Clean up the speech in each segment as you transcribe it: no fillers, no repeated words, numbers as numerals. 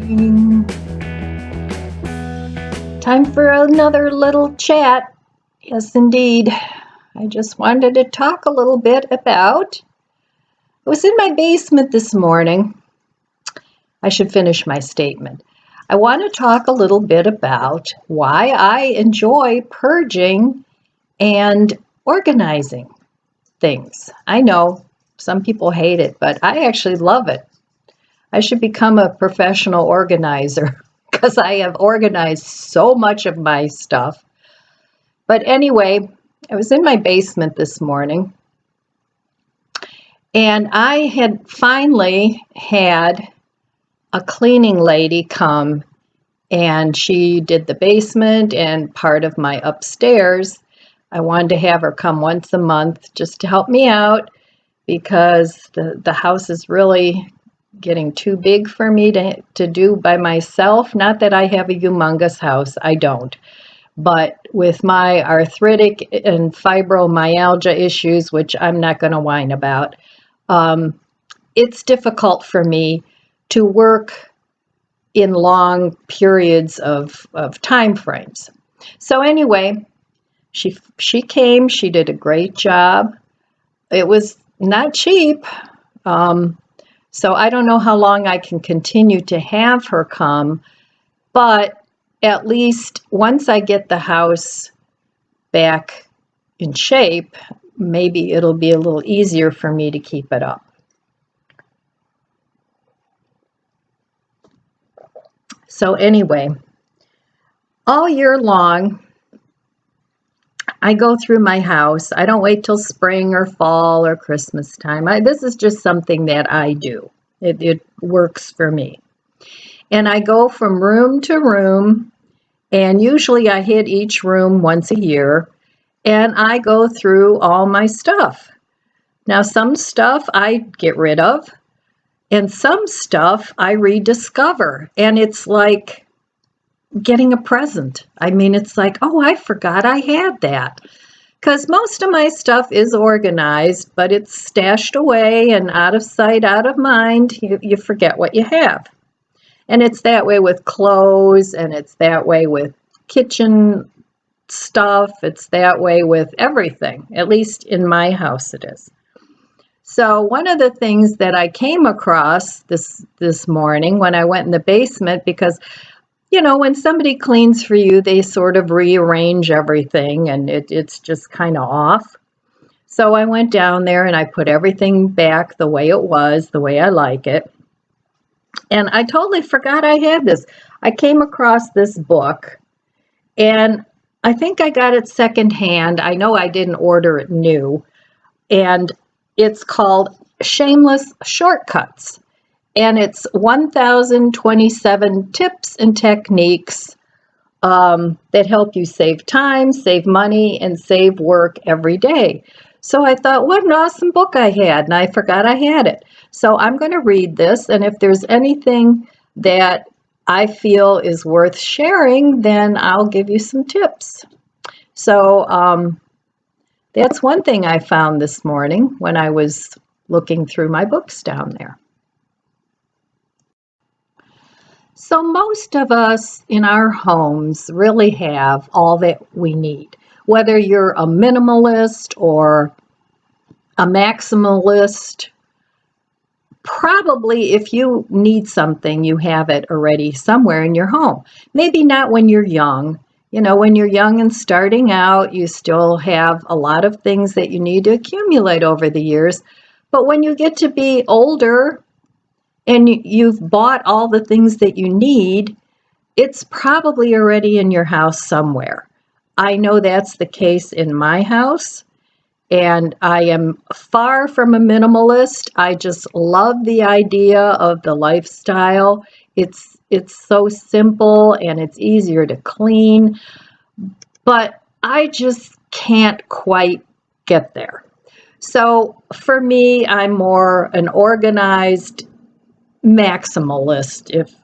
morning. Time for another little chat. Yes, indeed. I just wanted to talk a little bit about, I was in my basement this morning. I should finish my statement. I want to talk a little bit about why I enjoy purging and organizing things. I know some people hate it, but I actually love it. I should become a professional organizer because I have organized so much of my stuff. But anyway, I was in my basement this morning and I had finally had a cleaning lady come, and she did the basement and part of my upstairs. I wanted to have her come once a month just to help me out because the house is really getting too big for me to do by myself. Not that I have a humongous house, I don't. But with my arthritic and fibromyalgia issues, which I'm not going to whine about, it's difficult for me to work in long periods of time frames. So anyway, she came, she did a great job. It was not cheap. So I don't know how long I can continue to have her come, but at least once I get the house back in shape, maybe it'll be a little easier for me to keep it up. So anyway, all year long, I go through my house. I don't wait till spring or fall or Christmas time. This is just something that I do. It works for me. And I go from room to room, and usually I hit each room once a year, and I go through all my stuff. Now, some stuff I get rid of, and some stuff I rediscover, and it's like getting a present. I mean, it's like, oh, I forgot I had that. Because most of my stuff is organized, but it's stashed away and out of sight, out of mind. You forget what you have. And it's that way with clothes, and it's that way with kitchen stuff. It's that way with everything. At least in my house it is. So one of the things that I came across this morning when I went in the basement, because, you know, when somebody cleans for you, they sort of rearrange everything, and it's just kind of off. So I went down there and I put everything back the way it was, the way I like it. And I totally forgot I had this. I came across this book, and I think I got it secondhand. I know I didn't order it new. And it's called Shameless Shortcuts. And it's 1,027 tips and techniques that help you save time, save money, and save work every day. So I thought, what an awesome book I had, and I forgot I had it. So I'm going to read this, and if there's anything that I feel is worth sharing, then I'll give you some tips. So that's one thing I found this morning when I was looking through my books down there. So most of us in our homes really have all that we need. Whether you're a minimalist or a maximalist, probably if you need something, you have it already somewhere in your home. Maybe not when you're young. You know, when you're young and starting out, you still have a lot of things that you need to accumulate over the years. But when you get to be older and you've bought all the things that you need, it's probably already in your house somewhere. I know that's the case in my house, and I am far from a minimalist. I just love the idea of the lifestyle. It's so simple and it's easier to clean, but I just can't quite get there. So for me, I'm more an organized maximalist, if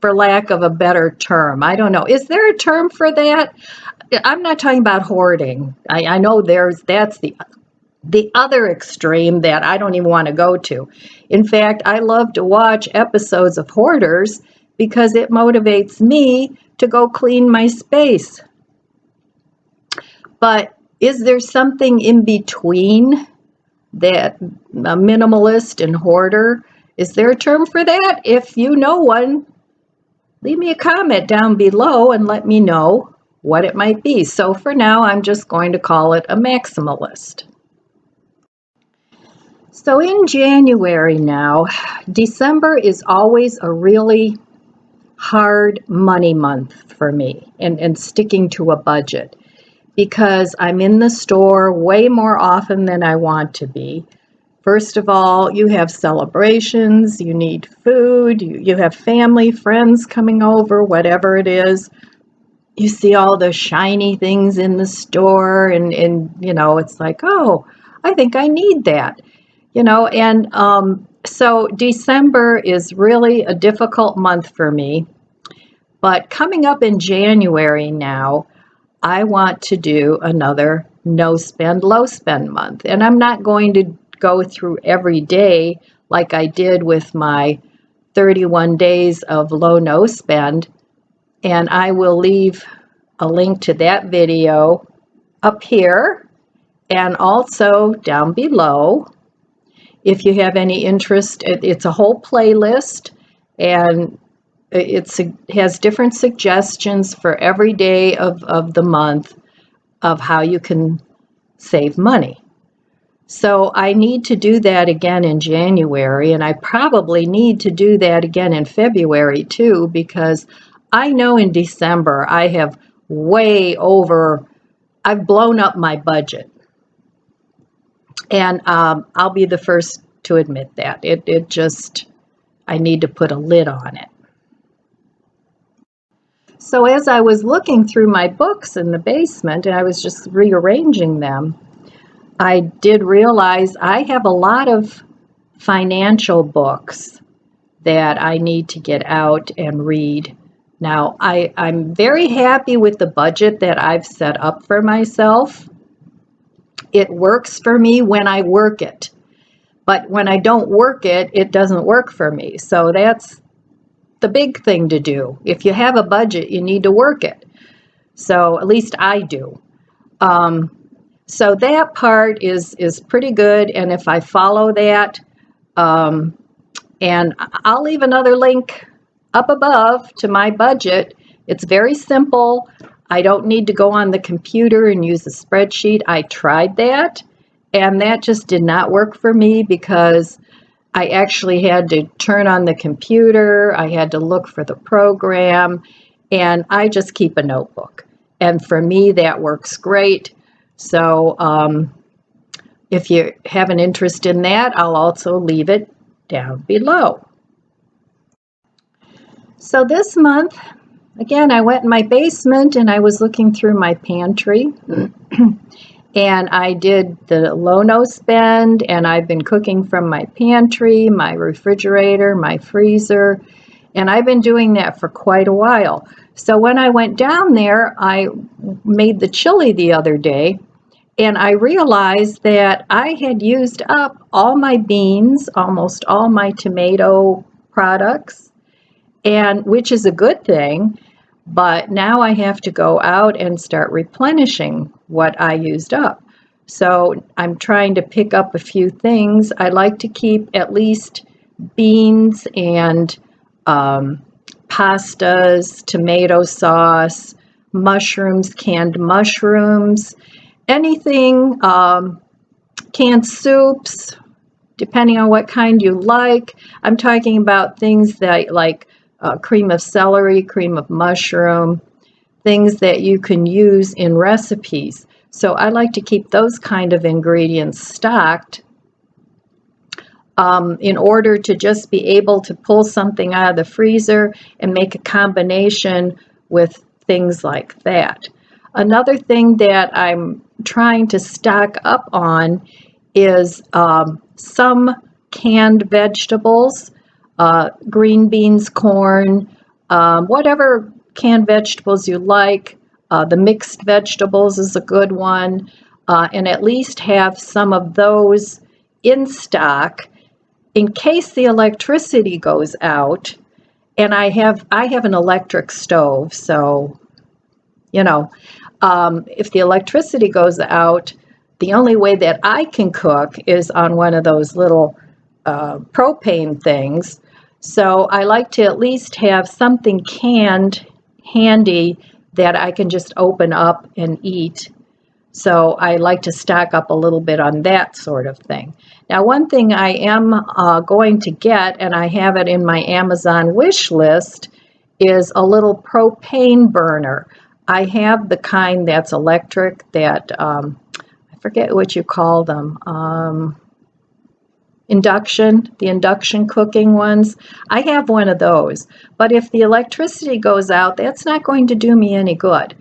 for lack of a better term. I don't know. Is there a term for that? I'm not talking about hoarding. I know that's the the other extreme that I don't even want to go to. In fact, I love to watch episodes of Hoarders because it motivates me to go clean my space. But is there something in between that, a minimalist and hoarder? Is there a term for that? If you know one, leave me a comment down below and let me know what it might be. So for now, I'm just going to call it a maximalist. So in January now, December is always a really hard money month for me and sticking to a budget, because I'm in the store way more often than I want to be. First of all, you have celebrations, you need food, you have family, friends coming over, whatever it is. You see all the shiny things in the store, and you know, it's like, oh, I think I need that. You know, and so December is really a difficult month for me. But coming up in January now, I want to do another no spend, low spend month. And I'm not going to go through every day like I did with my 31 days of low no spend. And I will leave a link to that video up here and also down below. If you have any interest, it's a whole playlist, and it has different suggestions for every day of the month of how you can save money. So I need to do that again in January, and I probably need to do that again in February too, because I know in December I have I've blown up my budget. And I'll be the first to admit that. It just, I need to put a lid on it. So as I was looking through my books in the basement and I was just rearranging them, I did realize I have a lot of financial books that I need to get out and read. Now, I'm very happy with the budget that I've set up for myself. It works for me when I work it. But when I don't work it, it doesn't work for me. So that's the big thing to do. If you have a budget, you need to work it. So at least I do. So that part is pretty good. And if I follow that, and I'll leave another link up above to my budget. It's very simple. I don't need to go on the computer and use a spreadsheet. I tried that, and that just did not work for me because I actually had to turn on the computer. I had to look for the program, and I just keep a notebook. And for me, that works great. So if you have an interest in that, I'll also leave it down below. So this month, again, I went in my basement and I was looking through my pantry and I did the low no spend, and I've been cooking from my pantry, my refrigerator, my freezer, and I've been doing that for quite a while. So when I went down there, I made the chili the other day, and I realized that I had used up all my beans, almost all my tomato products, and which is a good thing. But now I have to go out and start replenishing what I used up. So I'm trying to pick up a few things. I like to keep at least beans and pastas, tomato sauce, mushrooms, canned mushrooms, anything, canned soups, depending on what kind you like. I'm talking about things that like cream of celery, cream of mushroom, things that you can use in recipes. So I like to keep those kind of ingredients stocked in order to just be able to pull something out of the freezer and make a combination with things like that. Another thing that I'm trying to stock up on is some canned vegetables, green beans, corn, whatever canned vegetables you like. The mixed vegetables is a good one. and at least have some of those in stock in case the electricity goes out. And I have an electric stove, so if the electricity goes out, the only way that I can cook is on one of those little propane things. So I like to at least have something canned handy that I can just open up and eat. So I like to stock up a little bit on that sort of thing. Now, one thing I am going to get, and I have it in my Amazon wish list, is a little propane burner. I have the kind that's electric that, I forget what you call them, the induction cooking ones. I have one of those, but if the electricity goes out, that's not going to do me any good.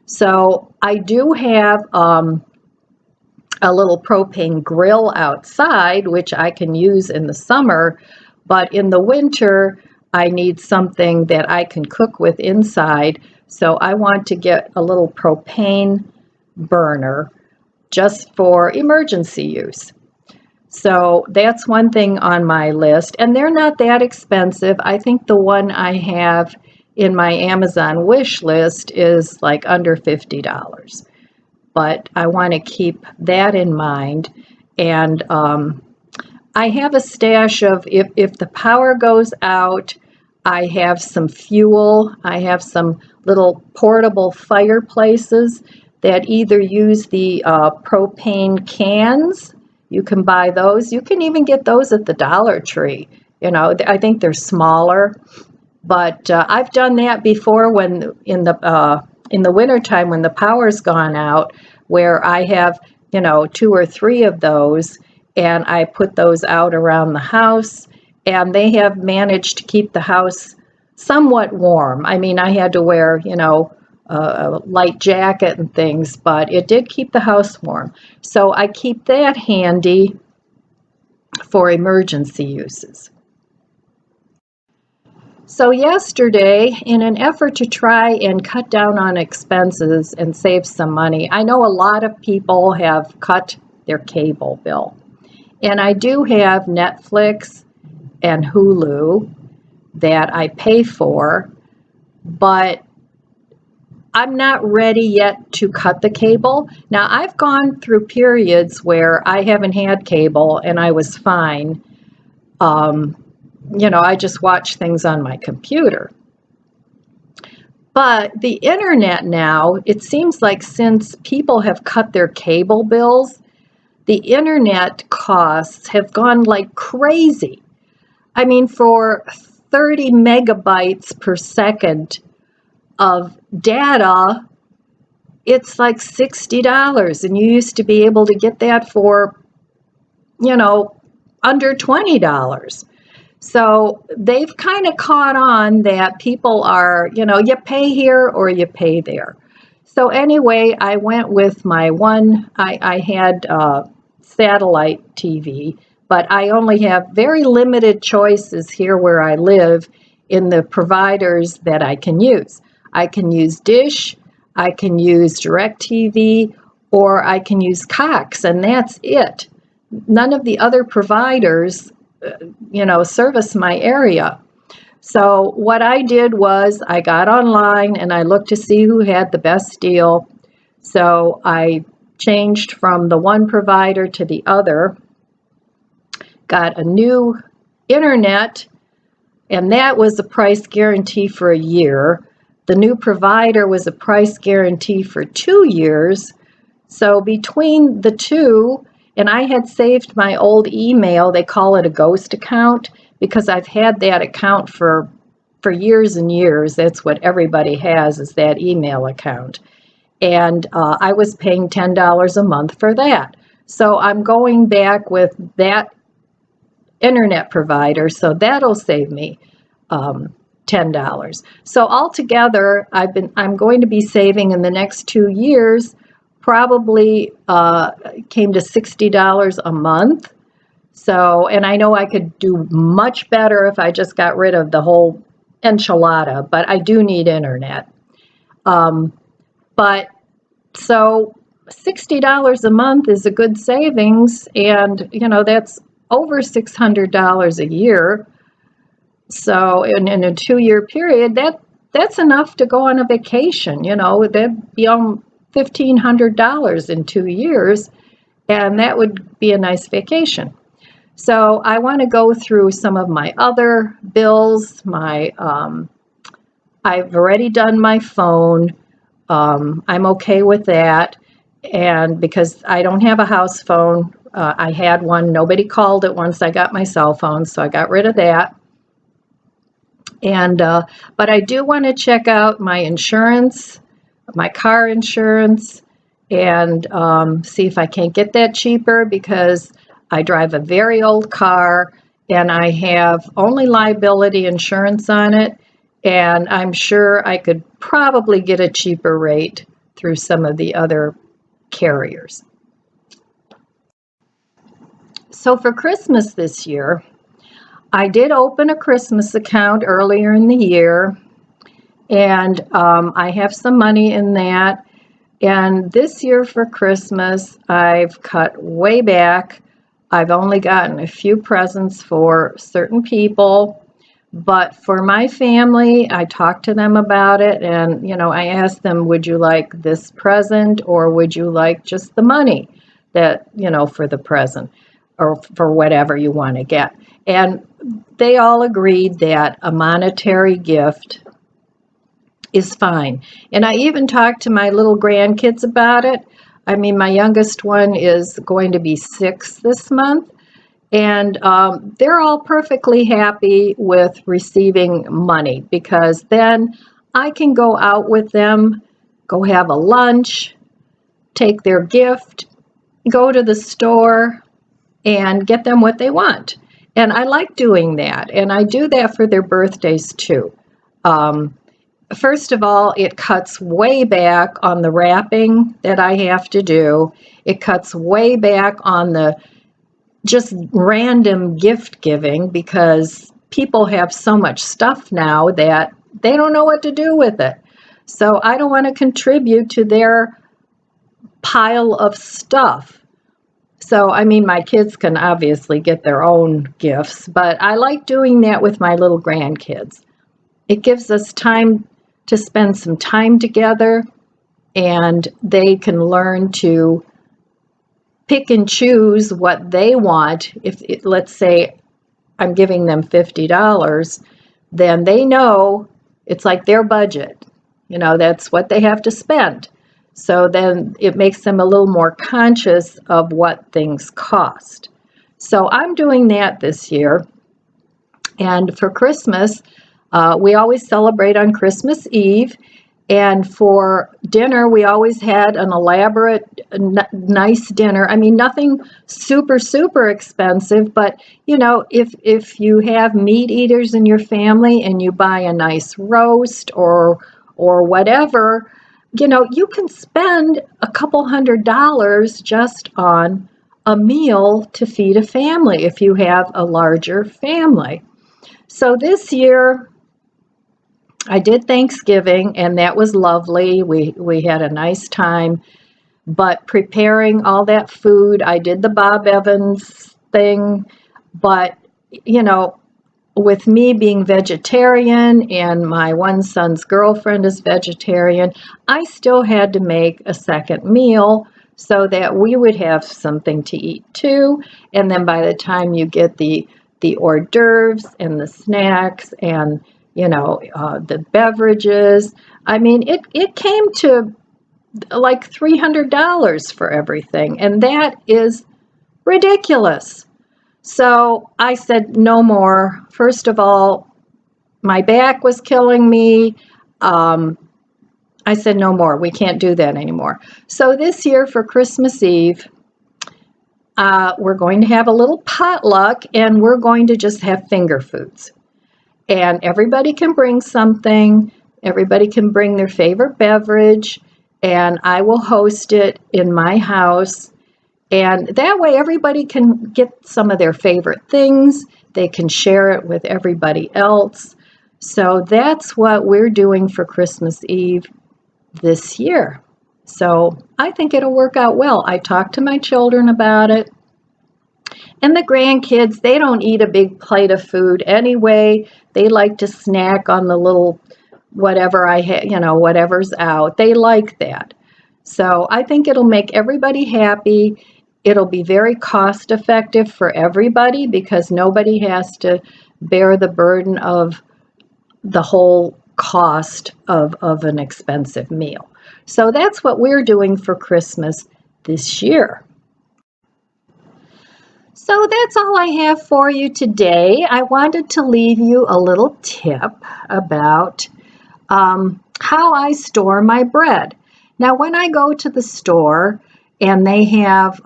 So I do have a little propane grill outside, which I can use in the summer, but in the winter, I need something that I can cook with inside. So I want to get a little propane burner just for emergency use. So that's one thing on my list, and they're not that expensive. I think the one I have in my Amazon wish list is like under $50. But I want to keep that in mind. And I have a stash of, if the power goes out, I have some fuel. I have some little portable fireplaces that either use the propane cans. You can buy those. You can even get those at the Dollar Tree. I think they're smaller. But I've done that before when in the wintertime when the power's gone out, where I have, 2 or 3 of those, and I put those out around the house, and they have managed to keep the house somewhat warm. I mean, I had to wear, a light jacket and things, but it did keep the house warm. So I keep that handy for emergency uses. So yesterday, in an effort to try and cut down on expenses and save some money, I know a lot of people have cut their cable bill. And I do have Netflix and Hulu that I pay for, but I'm not ready yet to cut the cable. Now, I've gone through periods where I haven't had cable and I was fine. I just watch things on my computer. But the internet now, it seems like since people have cut their cable bills, the internet costs have gone like crazy. I mean, for 30 megabytes per second of data, it's like $60, and you used to be able to get that for, under $20. So they've kind of caught on that people are, you pay here or you pay there. So anyway, I went with my one, I had satellite TV, but I only have very limited choices here where I live in the providers that I can use. I can use Dish, I can use DirecTV, or I can use Cox, and that's it. None of the other providers service my area. So what I did was I got online and I looked to see who had the best deal. So I changed from the one provider to the other, got a new internet, and that was a price guarantee for a year. The new provider was a price guarantee for 2 years. So between the two, and I had saved my old email, they call it a ghost account, because I've had that account for years and years. That's what everybody has, is that email account. And I was paying $10 a month for that. So I'm going back with that internet provider, so that'll save me $10. So altogether, I'm going to be saving in the next 2 years, probably came to $60 a month. So, and I know I could do much better if I just got rid of the whole but I do need internet. So $60 a month is a good savings, and that's over $600 a year. So in a 2-year period, that's enough to go on a vacation. That'd be on $1,500 in 2 years, and that would be a nice vacation. So I want to go through some of my other bills. I've already done my phone. I'm okay with that. And because I don't have a house phone, I had one. Nobody called it once I got my cell phone, so I got rid of that. And but I do want to check out my insurance, my car insurance, and see if I can't get that cheaper, because I drive a very old car and I have only liability insurance on it. And I'm sure I could probably get a cheaper rate through some of the other carriers. So for Christmas this year, I did open a Christmas account earlier in the year, and I have some money in that. And this year for Christmas, I've cut way back. I've only gotten a few presents for certain people. But for my family, I talked to them about it, and I asked them, would you like this present, or would you like just the money that, for the present, or for whatever you want to get. And they all agreed that a monetary gift is fine. And I even talked to my little grandkids about it. I mean, my youngest one is going to be 6 this month. And they're all perfectly happy with receiving money, because then I can go out with them, go have a lunch, take their gift, go to the store, and get them what they want. And I like doing that. And I do that for their birthdays too. First of all, it cuts way back on the wrapping that I have to do. It cuts way back on the just random gift giving, because people have so much stuff now that they don't know what to do with it. So I don't want to contribute to their pile of stuff. So, I mean, my kids can obviously get their own gifts, but I like doing that with my little grandkids. It gives us time to spend some time together, and they can learn to pick and choose what they want. If let's say I'm giving them $50, then they know it's like their budget. That's what they have to spend. So then it makes them a little more conscious of what things cost. So I'm doing that this year. And for Christmas, we always celebrate on Christmas Eve. And for dinner, we always had an elaborate, nice dinner. I mean, nothing super, super expensive, but if you have meat eaters in your family and you buy a nice roast or whatever, you can spend a couple $100 just on a meal to feed a family if you have a larger family. So this year, I did Thanksgiving, and that was lovely. We had a nice time, but preparing all that food, I did the Bob Evans thing, but with me being vegetarian and my one son's girlfriend is vegetarian, I still had to make a second meal so that we would have something to eat too. And then by the time you get the hors d'oeuvres and the snacks and the beverages, I mean, it came to like $300 for everything, and that is ridiculous. So I said, no more. First of all, my back was killing me. I said, no more. We can't do that anymore. So this year for Christmas Eve, we're going to have a little potluck, and we're going to just have finger foods. And everybody can bring something. Everybody can bring their favorite beverage, and I will host it in my house. And that way everybody can get some of their favorite things. They can share it with everybody else. So that's what we're doing for Christmas Eve this year. So I think it'll work out well. I talked to my children about it. And the grandkids, they don't eat a big plate of food anyway. They like to snack on the little whatever I have, whatever's out. They like that. So I think it'll make everybody happy. It'll be very cost effective for everybody because nobody has to bear the burden of the whole cost of an expensive meal. So that's what we're doing for Christmas this year. So that's all I have for you today. I wanted to leave you a little tip about how I store my bread. Now, when I go to the store and they have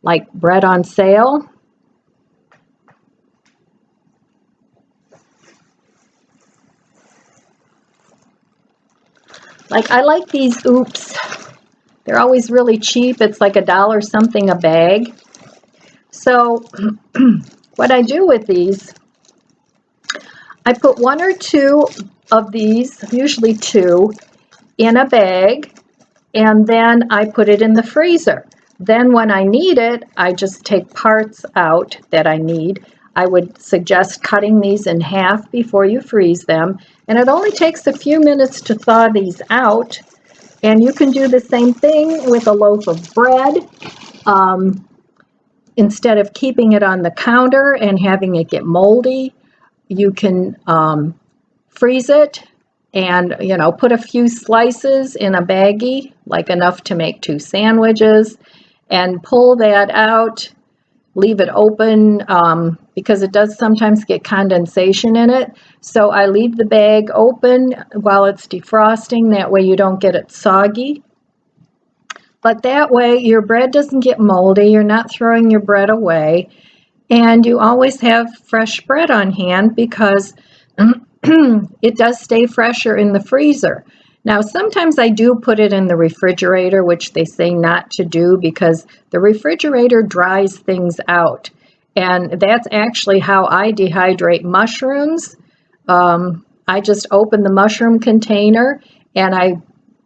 like bread on sale, like I like these Oops. They're always really cheap. It's like $1 something a bag. So what I do with these, I put 1 or 2 of these, usually 2, in a bag, and then I put it in the freezer. Then when I need it, I just take parts out that I need. I would suggest cutting these in half before you freeze them, and it only takes a few minutes to thaw these out. And you can do the same thing with a loaf of bread. Instead of keeping it on the counter and having it get moldy, you can freeze it and put a few slices in a baggie, like enough to make 2 sandwiches, and pull that out. Leave it open because it does sometimes get condensation in it. So I leave the bag open while it's defrosting. That way you don't get it soggy. But that way your bread doesn't get moldy. You're not throwing your bread away. And you always have fresh bread on hand because it does stay fresher in the freezer. Now, sometimes I do put it in the refrigerator, which they say not to do because the refrigerator dries things out. And that's actually how I dehydrate mushrooms. I just open the mushroom container and I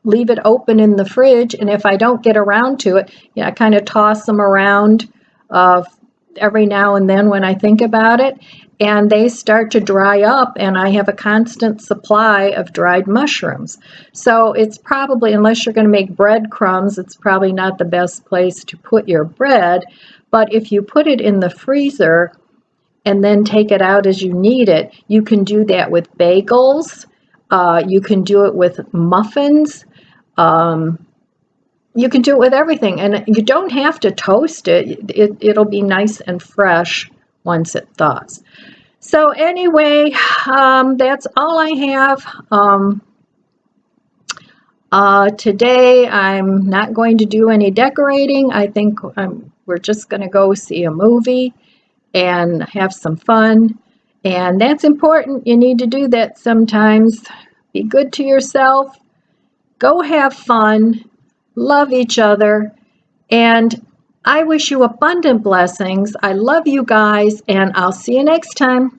leave it open in the fridge. And if I don't get around to it, I kind of toss them around every now and then when I think about it. And they start to dry up, and I have a constant supply of dried mushrooms. So it's probably, unless you're going to make breadcrumbs, it's probably not the best place to put your bread. But if you put it in the freezer and then take it out as you need it, you can do that with bagels. You can do it with muffins. You can do it with everything. And you don't have to toast it. It'll be nice and fresh once it thaws. So anyway, that's all I have. Today I'm not going to do any decorating. I think we're just going to go see a movie and have some fun. And that's important. You need to do that sometimes. Be good to yourself. Go have fun. Love each other. And I wish you abundant blessings. I love you guys, and I'll see you next time.